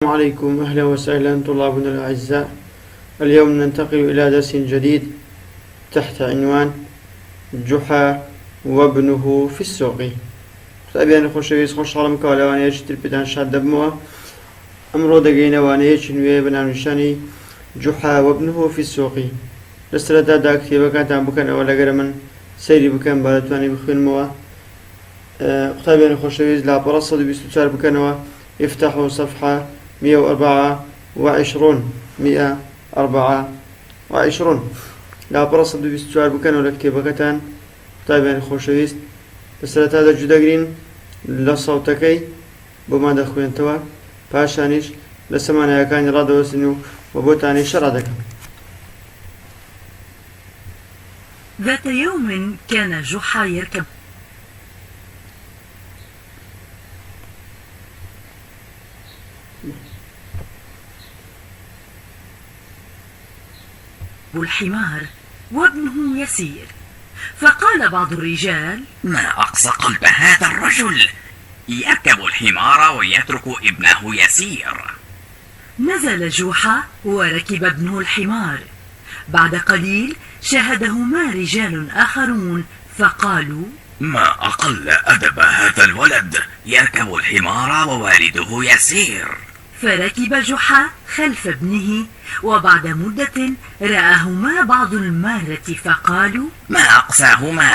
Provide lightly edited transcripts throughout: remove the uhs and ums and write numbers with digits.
السلام عليكم، أهلا وسهلا طلابنا الأعزاء. اليوم ننتقل إلى درس جديد تحت عنوان جحا وابنه في السوق. طبعا خوش حالم كالوانيش تربيتان شاد دبموا أمرو دقينا وانيش نوي بنامشاني جحا وابنه في السوق. لسرتا دا كتابة كانت عم بكن أولا قرمن سيري بكن بالتواني بخوين موا. طبعا خوشويز لا برصد بيستوشار بكنوا يفتحوا صفحة 124 لا برصد بيستوار بكانوا لكتابكتان. طيب خوشويست بسرعة هذا جداقرين لصوتكي بما دخوين توا باشانيش لسمانا يكاني رادو وسنو وبوتاني شرادك. ذات يوم كان جحا يركب الحمار وابنه يسير، فقال بعض الرجال: ما أقسى قلب هذا الرجل، يركب الحمار ويترك ابنه يسير. نزل جحا وركب ابنه الحمار. بعد قليل شاهدهما رجال آخرون فقالوا: ما أقل أدب هذا الولد، يركب الحمار ووالده يسير. فركب جحا خلف ابنه، وبعد مدة رآهما بعض المارة فقالوا: ما أقساهما.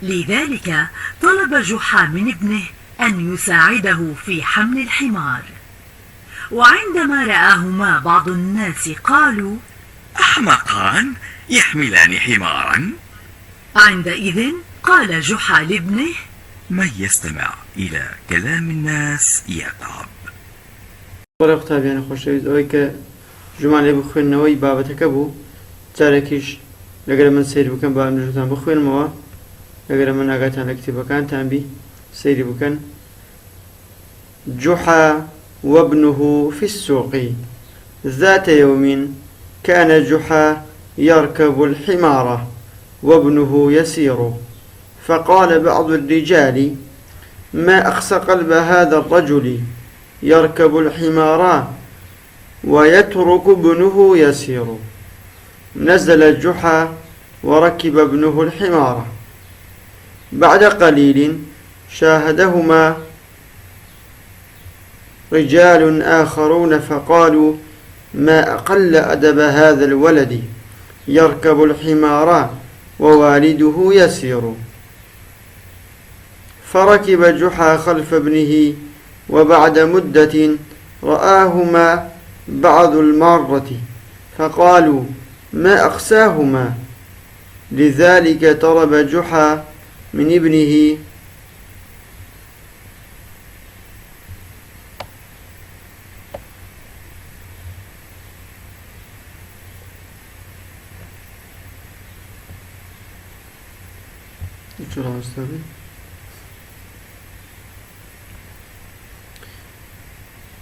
لذلك طلب جحا من ابنه أن يساعده في حمل الحمار. وعندما رآهما بعض الناس قالوا: أحمقان يحملان حمارا. عندئذ قال جحا لابنه: من يستمع إلى كلام الناس يتعب. ورق تابعين خوشويز أويك جمالي بخوين نوي بابتك أبو تاركيش لقد من سير بكن باب نجوتان بخوين موا لقد من أغاتان لكتب كان تنبي سير بكن. جحا وابنه في السوق. ذات يوم كان جحا يركب الحمار وابنه يسير، فقال بعض الرجال: ما أقسى قلب هذا الرجل، يركب الحمار ويترك ابنه يسير. نزل جحا وركب ابنه الحمار. بعد قليل شاهدهما رجال آخرون فقالوا: ما أقل أدب هذا الولد، يركب الحمار ووالده يسير. فركب جحا خلف ابنه، وبعد مدة رآهما بعض المارة فقالوا: ما أقساهما. لذلك طلب جحا من ابنه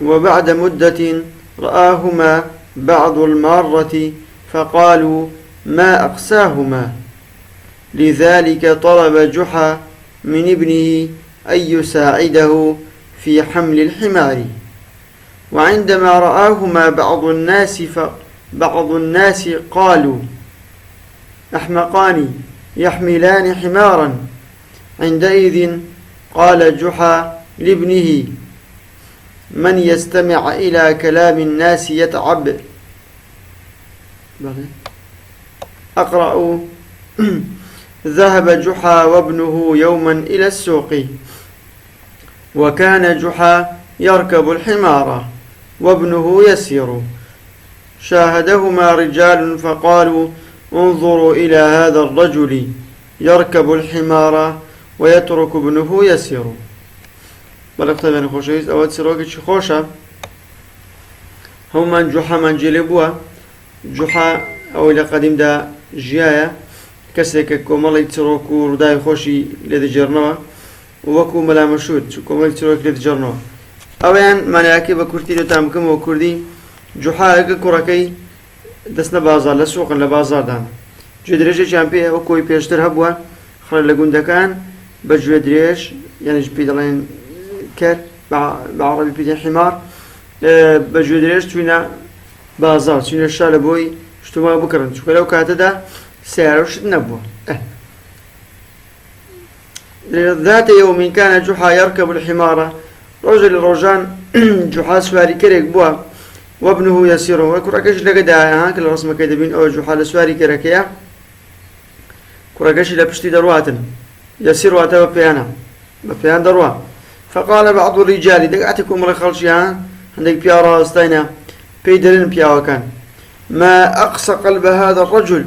وبعد مدة رآهما بعض المارة فقالوا: ما أقساهما. لذلك طلب جحا من ابنه أن يساعده في حمل الحمار. وعندما رآهما بعض الناس قالوا: أحمقان يحملان حمارا. عندئذ قال جحا لابنه: من يستمع إلى كلام الناس يتعب. أقرأ. ذهب جحا وابنه يوما إلى السوق، وكان جحا يركب الحمار وابنه يسير. شاهدهما رجال فقالوا: انظروا إلى هذا الرجل، يركب الحمار ويترك ابنه يسير. بلغت بين خوشويز أود سروقك خوشة هم من جحا من جلبوا جحا أو إلى قديم دا جيايا كسيك كومالي تروكو رداي خوشي لدي جرنوا ووكو ملا مشود كومالي تروك لدي جرنوا أولا من يأكي بكورتين وتامكم وكردي جحا اگه كوركي دسنا بازار لسوقا لبازار دان جدريش جامبي وكوي بيشتر هبوا خلال لقون دكان بجو دريش يعني جبيد الله كات بعربي بيدين حمار بەجێ توینە بازار چینە شار لە بۆی شتوما بکڕن چکە لەو کاتەدا سیارە شت نەبووە. ذات يوم كان جحا يركب الحمار رجل روجان جحا سواري كريك بوا وابنه يسير وكركش لقدا هاك الرسمه كدبين او جحا سواري كركيا كركش لبشتي درواتن يسير واتوا بيانا بيان دروا فقال بعض الرجال دقعتكم الخلشيا عندك بيارا استينا بيدرين بياو كان ما اقصى قلب هذا الرجل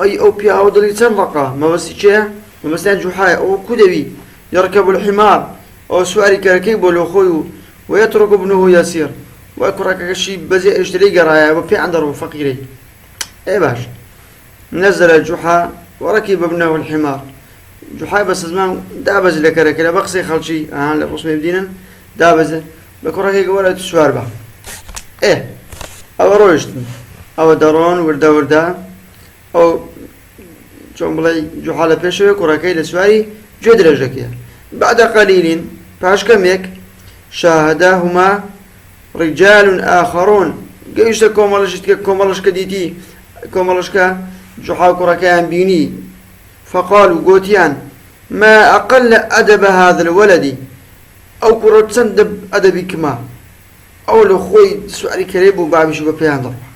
اي او بياو دري تنرقه ما بس شيء مثلا جحا أو كدبي يركب الحمار أو سواري كركيب ولو ويترك ابنه يسير وأكرك شيء بزي اشتري قرايا وفي عنده فقيري إيه باش نزل جحا وركب ابنه الحمار جحا بس زمان دابز لكرك لا بقصي خلشي الرسم بدينا دابز بكرك ولا تسوار به إيه أو روشت أو درون وردا أو چون بڵێ جوحا لە پێشەوە کوڕەکەی لە سواری گوێ درێژەکەیە. بعد قليل پاش کەمێک شاهداهما رجال آخرون گەیشتە کۆمەڵشکە دیتی کۆمەڵشکە جوحا و کوڕەکەیان بینی فقالوا گوتیان ما أقل أدب هذا الولد أو كرة چەند ئەدەبی کما ئەو لە خۆی سواری کەرێ بوو بابیش بە پێیان دەڕوا.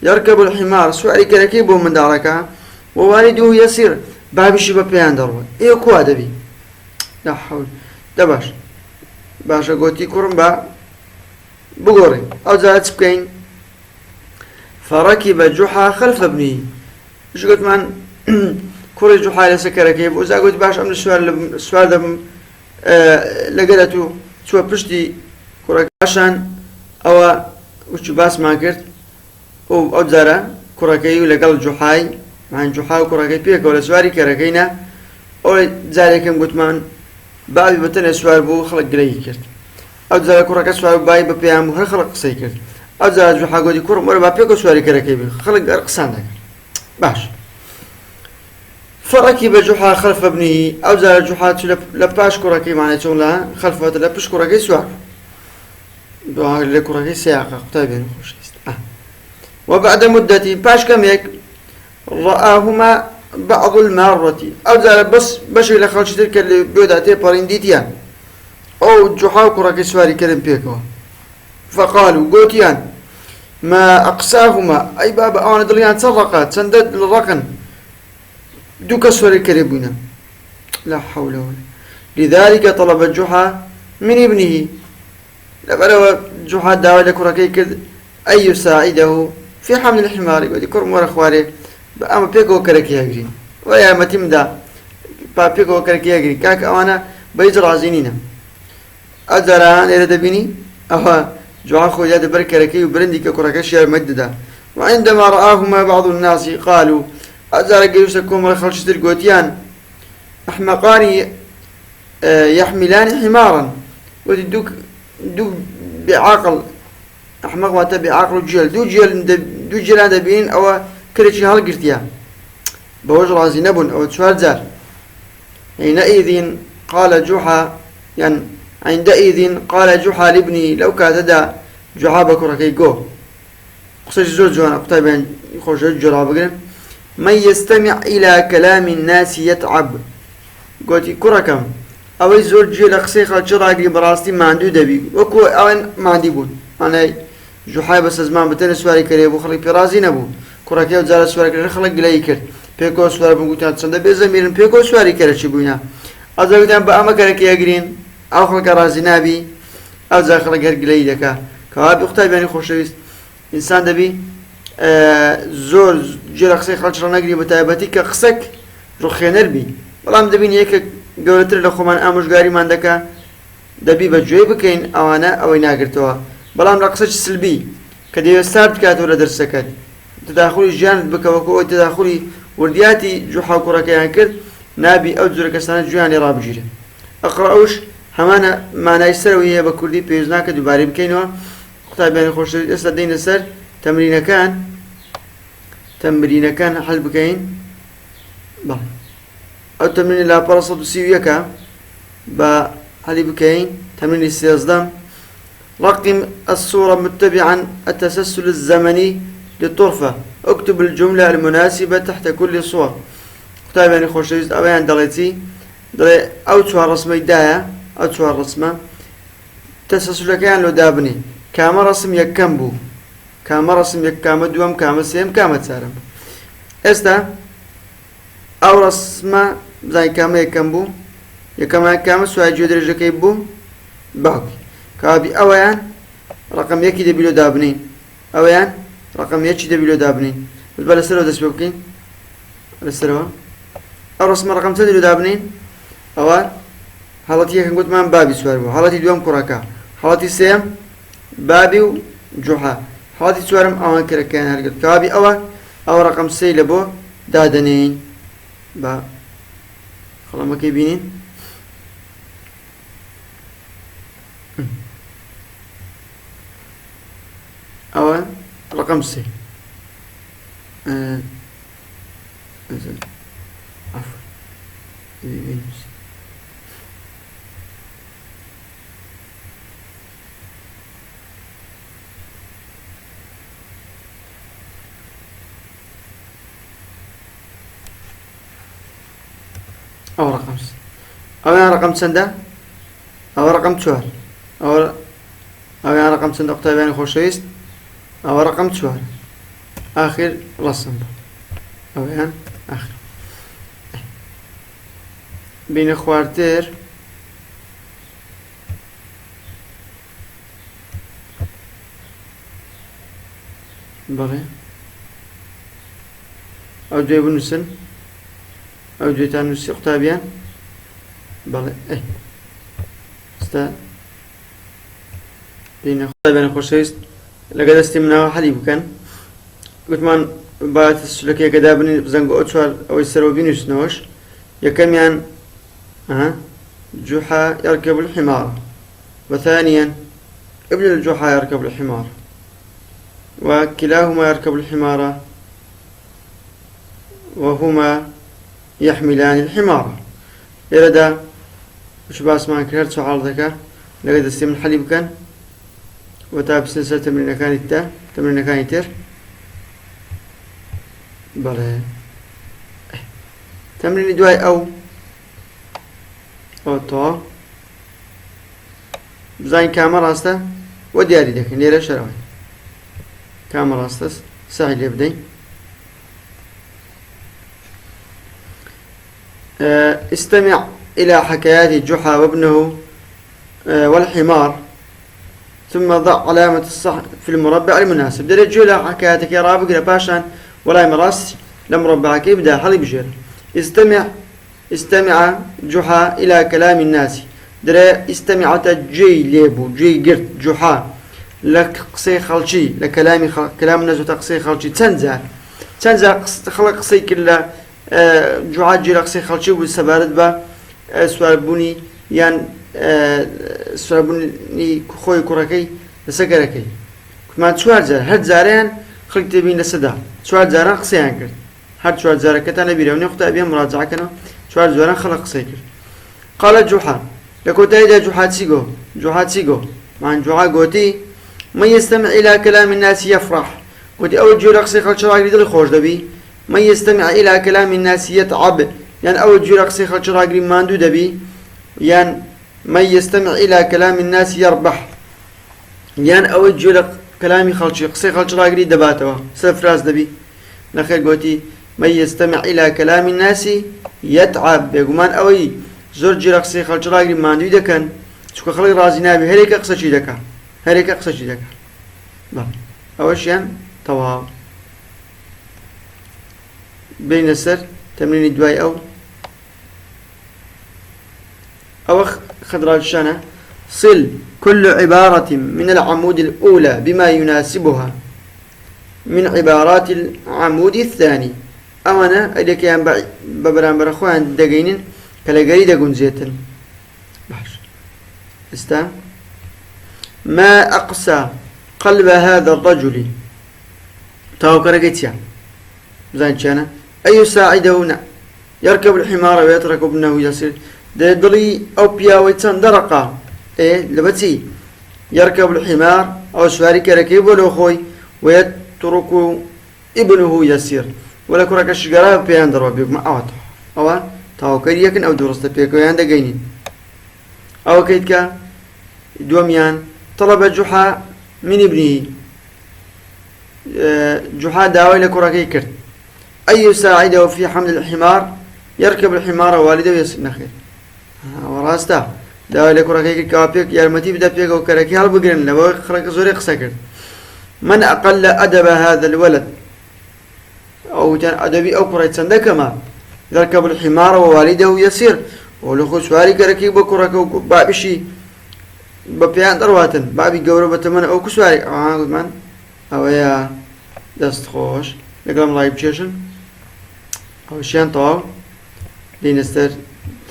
يركب الحمار سواري كركيب من دارك ووالده يسير بابش ببيان دروا ايه كوا دبي لا حول دباش باشا قوتي كرم با بقوري او زادت بكين فركب جحا خلف ابنه ايش قلت من كوري جحا لسا كركيب وزا قلت باش امن السؤال دم لقلتو سوا بشتي كورك عشان او وشو باس ما قلت او جارە کوڕەکەی و لەگەڵ جوحای مان جوحا و کوڕەکەی پێکەوە لە سواری کەرەکەینا ئەو جارێکم گوتمان بابی بەتەنێ سوار بوو خەڵک گرەی کرد ئەو جارە کوڕەکە سوار بای بە پێیان بوو هەر خەڵک قسەی کرد ئەو جارە جوحا گوتی کوڕم وەرە با پێکەوە سواری کەرەکەی بێ خەڵک قسان دەکرد باش فركب جحا خلف ابنه ئەو جارە جوحا لە پاش کوڕەکەی مانێ چۆن لە خەلفەوەتە لە پشت کوڕەکەی سوار لە کوڕەکەی سیاقە قوتای بێن خۆشویست. وبعد مدة باش كميك رآهما بعض المارة أو زال بس بشي لخلش تلك اللي بيوداتي بارينديتيان أو جحا كراكي سواري كرم بيكوا فقالوا قوتيان ما أقساهما أي بابا أنا دريان سرقات سندد للرقن دوك سواري كريبونا لا حول ولا لذلك طلب جحا من ابنه لبلا جحا داوي كراكي كد أن يساعده في حمل الحمار ودي كرم ورا خواري أما بيكو كركي يجري ويا متيم دا بيكو كركي يجري كاك أنا بيجر عزينينا أدران إلى دبيني أهو جوع خوجات بركركي وبرندي ككركش يا مددا وعندما رآهما بعض الناس قالوا أزار جيوسكم الخلش ترقوتيان أحمقان يحملان حمارا ودي دوك بعقل أحمق ما تبي عقل جيل دو جيل هذا بين أو كريتشي هالقرتيا بوجه رازي نبون أو تشوال زار حينئذ قال جحا يعني عندئذ قال جحا لابني لو كاتدا جحا بكركي جو قصج زوج جوانا قطعي بين يخرج الجرا بقرن من يستمع إلى كلام الناس يتعب قلت كركم أو زوج جيل قصيخة جراقي براستي ما عنده دبي وكو أوين ما عندي بون أنا جحا بس زمان بتن سواري كريبو خلي برازي نبو كركي وزار سواري كري خلق جلي كر بيكو سواري بقولتان صند بزميرن بيكو سواري كرشي بوينا أزاقتان بأما كركي يجرين أو خلق رازي نبي أو زار خلق جلي دكا كواب أختي بيني خوشويست إنسان دبي زور جرقسي خلق رناقري بتاعبتي كقسك رخينر بي والله دبين هيك قولتر لخومان أمش قاري من دكا دبي بجوي بكين أو أنا أو يناقرتوها بلام رقصش سلبي كدي يستعد كاتو لدرسكت تداخلي جانب بكوكو تداخلي وردياتي جوحا كركيان كرد نابي أو زرك سنة جواني رابجيره أقرأوش همانا معنى يسروي هي بكردي بيزناك دوباري بكينوا قطع بين خوش استدين السر تمرين كان حل بكين با أو تمرين لا برصد سيويكا با حل بكين تمرين السيازدام رقم الصورة متبعا التسلسل الزمني للطرفة. اكتب الجملة المناسبة تحت كل صورة. كتاب يعني خوشويست أوان دليتي دلي أو تشوار رسمي دايا أو تشوار رسمة تسلسل كان لو دابني كاما رسم يكم بو كاما رسم يكام دوام كاما سيم كاما تسارم استا أو رسمة زي كاما يكم بو يكما سواء جودر جكيب بو باقي كابي أوان رقم يكي دبلو دابنين أوان رقم يكي دبلو دابنين بالبال السرو دس بوكين السرو أو رسم رقم تدلو دابنين أوان حالتي يكن قلت مان بابي سوار بو حالتي دوام كراكا حالتي سيم بابي وجحا حالتي سوارم أوان كراكان هرقل كابي أوان أو رقم سي لبو دادنين با خلا ما كيبينين أول رقم سي عفوا أو رقم سي أو رقم سندا أو رقم شوار أو رقم سندا قطابين خوشيست أو رقم شوار آخر رسم أو يعني آخر بين خوارتر بله أو دوي بنوسن أو دوي تانوسي قطابيان بله إيه استا بين قطابين خوشيست لقد استمناه حليب كان قلت من بعد السلوكية كذا بني زنقو أطفال أو يسروا بينوس نوش يكميان جحا يركب الحمار وثانيا ابن الجحا يركب الحمار وكلاهما يركب الحمار وهما يحملان الحمار يردا وش باس ما كرت سؤال ذكاء لقد استمن حليب كان وتاب سلسلة تمرين كان التا تمرين كان يتر بله تمرين دواي أو تو بزاين كاميرا استا ودياري دك ليرة شراوي كاميرا استا سهل يبدأ استمع إلى حكايات جحا وابنه والحمار ثم ضع علامة الصح في المربع المناسب. درجوا له حكاياتك يا رابق لباشان ولا مراس لمربعك يبدأ حلي بجير. استمع جحا إلى كلام الناس. دري استمع جي ليبو جي قرت جحا لك قصي خلشي كلام الناس وتقصي خلشي تنزع خلق قصي كلا جحا جي لقصي خلشي والسبارد با سوال بوني يان سوابني خوي كوركي لسكركي كمان شوار زار هاد زارين خلقت بين لسدا شوار زاران قصيان كرت هاد شوار زار كتانا بيروني اخطأ بيها مراجعة كنا شوار زاران خلق قصي كرت قال جحا لكوتاي دا جحا تسيقو مع جحا قوتي من يستمع إلى كلام الناس يفرح قوتي أول جو لقصي خلق شراغ لدل خوش دبي من يستمع إلى كلام الناس يتعب يعني أول جو لقصي خلق شراغ ماندو دبي يعني من يستمع إلى كلام الناس يربح يعني أوجه لك كلامي خلشي قصي خلش راقري دباتوا سفراز دبي نخير قوتي من يستمع إلى كلام الناس يتعب بيقومان أوي زرجي لك قصي خلش راقري ما عنده دكان شكو خلق رازي نابي هريك أقصى دكا هريك أقصى دكا أول شيء طواب بين السر تمرين الدواي أو خضراء الشنة صل كل عبارة من العمود الأولى بما يناسبها من عبارات العمود الثاني أو أنا اللي كان ببران برخوان دقينين كلا قريدة قنزيتن ما أقسى قلب هذا الرجل تاو كرقتيا زين شانا أي يساعده يركب الحمار ويترك ابنه يسير دلي أو بياوي تندرقا إيه لبتي يركب الحمار أو سواري كركيب ولو خوي ويترك ابنه يسير ولا كرك الشجرة بيان دروا بيك ما أوضح أو تاو كريكن أو درست بيك ويان دقينين أو كيدك دوميان طلب جحا من ابنه جحا داوي لكركي كرت أي يساعده في حمل الحمار يركب الحمار والده ويصير نخير وراسته داوي لكركي كابيك يرمتي بدا بيك وكركي هل بقرن لو خرك زوري قسكر من أقل أدب هذا الولد أو كان أدبي أو كرة سندكما يركب الحمار ووالده يسير ولخو سواري كركي بكرك بابشي ببيان درواتن بابي جورو بتمنى أو كسواري من أو يا دست خوش لقلم لايب تشيشن أو شيان طاو دينستر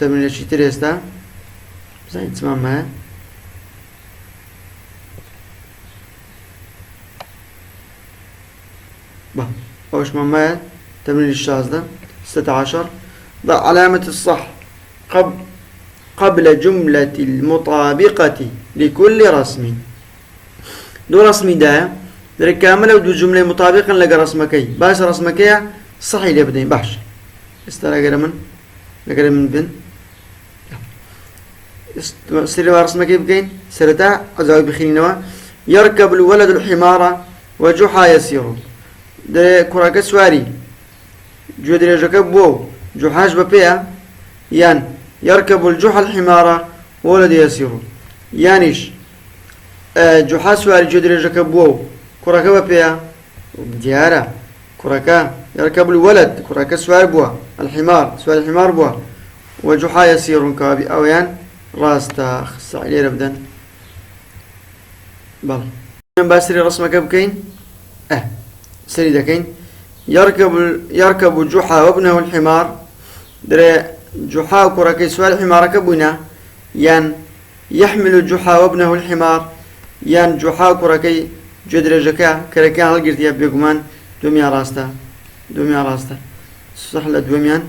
تمرين شي تريستا زين تمام معاه أوش معاه تمرين الشاذ 16 ضع علامة الصح قبل جملة المطابقة لكل رسم دو رسمي ده در كامل ودو جملة مطابقا لقى رسمكي باش رسمكي صحيح لابدين باش استرى لقى من بن سري رسمكي بكين سرتا أزاوي بخينوا يركب الولد الحمار وجحا يسير ده كراك سواري جودري جكب بو جحاش ببيا يان يركب الجحا الحمار ولد يسير يانيش جحا سواري جودري جكب بو كراك ببيا ديارة كراكا يركب الولد كراك سوار بوا الحمار سوار الحمار بوا وجحا يسير كابي أو يان راستا خص عليه ربدا بل باسري رسمك بكين سري دكين يركب جحا وابنه الحمار دري جحا وكراكي سوال الحمار كبونا يان يحمل جحا وابنه الحمار يان جحا وكراكي جدرجكا كراكي هالقرت يا بيقمان دوميا راستا صح لدوميان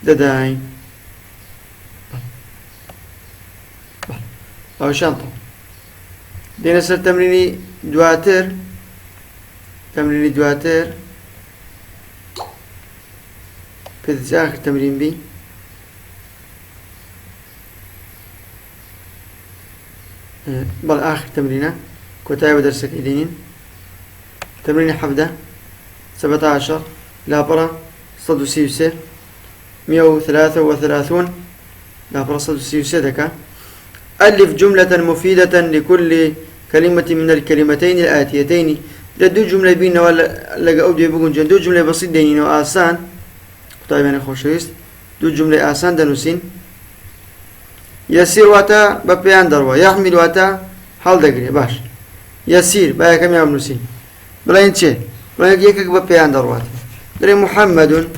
دداين أو شنطة دينا سر تمريني دواتر في آخر تمرين بي بل آخر تمرينة كتاب درسك إدينين تمرين حفدة 17 لابرة صدو سيوسي 133 لابرة صدو سيوسي دكا ألف جملة مفيدة لكل كلمة من الكلمتين الآتيتين دو جملة بينا ولا لقى أودي بقول دو جملة بسيط دينين وآسان طيب أنا خوشويست دو جملة آسان دنوسين يسير واتا ببيان دروا يحمل واتا حال دقري باش يسير بايا كم يعمل نوسين بلاين تشي بلاين يكك ببيان دروا دري محمد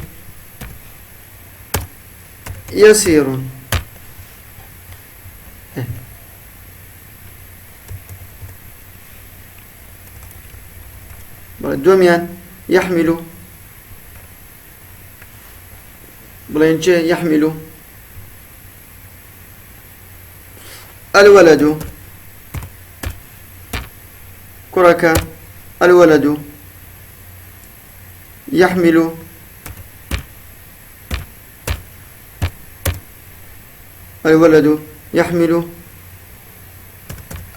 يسير دوميان يحمل بلينشي يحمل الولد كرك الولد يحمل الولد يحمل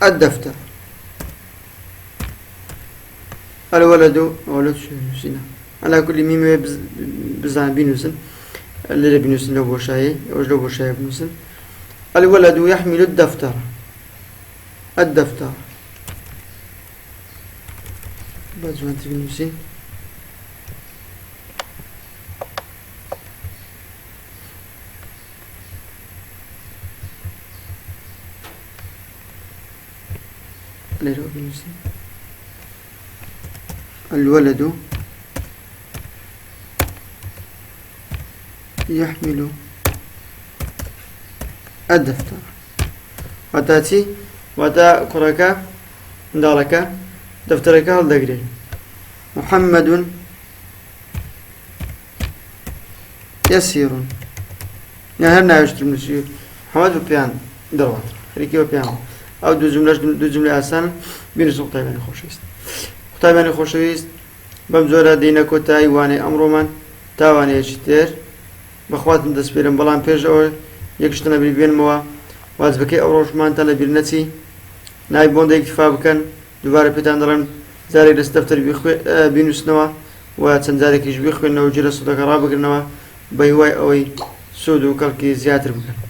الدفتر الولد شينا على كل ميم بزان بينوسن اللي بينوسن لو بوشاي أو لو بوشاي بينوسن الولد يحمل الدفتر بزان بينوسن اللي بينوسن الولد يحمل الدفتر وتاتي وتا كركا دارك دفترك هالدقري محمد يسير يعني هنا يشتري مسير محمد بيان دروات ريكي بيان ئەو دوو جملە ئاسانن بینووسن قوتابیانی خۆشەویست. قوتابیانی خۆشەویست بەم جۆرە دێینە کۆتایی وانەی ئەمڕۆمان تاوانەیەکی تر بەخواتم دەسپێرم بەڵام پێش ئەوە یەکشتە لەبیر بێنمەوە وازبەکەی ئەو ڕۆژمانتان لەبیر نەچی نای بۆندە ئیکتیفا بکەن دووبارە پێتان دەڵێم جارێک لەس دەفتەر بینووسنەوە و چەند جارێکیش بخوێنەوە جێرە سوودەکە ڕابگرنەوە بە هیوای ئەوەی سوود و کەڵکی زیاتر بکەن.